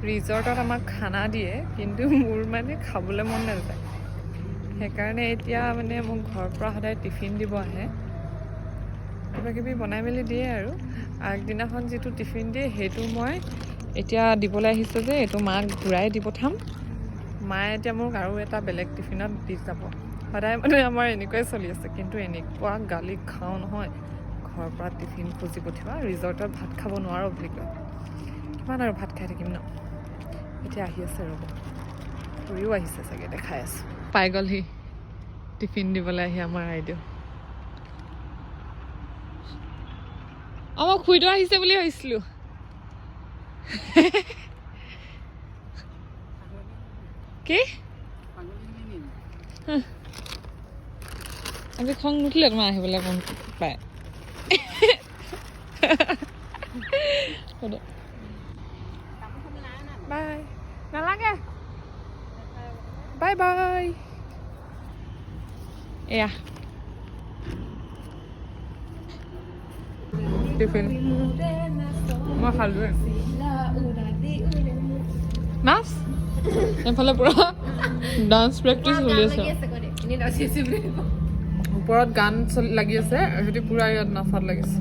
ৰিজৰ্টত আমাক খানা দিয়ে কিন্তু মোৰ মানে খাবলৈ মন নাযায় সেইকাৰণে এতিয়া মানে মোক ঘৰৰ পৰা সদায় টিফিন দিব আহে কিবা কিবি বনাই মেলি দিয়ে আৰু আগদিনাখন যিটো টিফিন দিয়ে সেইটো মই এতিয়া দিবলৈ আহিছোঁ যে এইটো মাক ঘূৰাই দি পঠাম মায়ে এতিয়া মোক আৰু এটা বেলেগ টিফিনত দি যাব সদায় মানে আমাৰ এনেকুৱাই চলি আছে কিন্তু এনেকুৱা গালি খাওঁ নহয় ঘৰৰ পৰা টিফিন খুজি পঠিওৱা ৰিজৰ্টত ভাত খাব নোৱাৰো বুলি কয় কিমান আৰু ভাত খাই থাকিম ন এতিয়া আহি আছে ৰ'ব ফুৰিও আহিছে চাগে দেখাই আছোঁ পাই গ'লহি টিফিন দিবলৈ আহি আমাৰ আইদেউ মই খুৰীটো আহিছে বুলি ভাবিছিলোঁ কি আজি খং নুঠিলে তোমাৰ আহিবলৈ মন পায় বাই নালাগে বাই বাই এয়া টিফিন মই খালোৱে নাচ এইফালে পুৰা ডান্স প্ৰেক্টিচ চলি আছে ওপৰত গান লাগি আছে সিহঁতি পুৰা ইয়াত নাচাত লাগিছে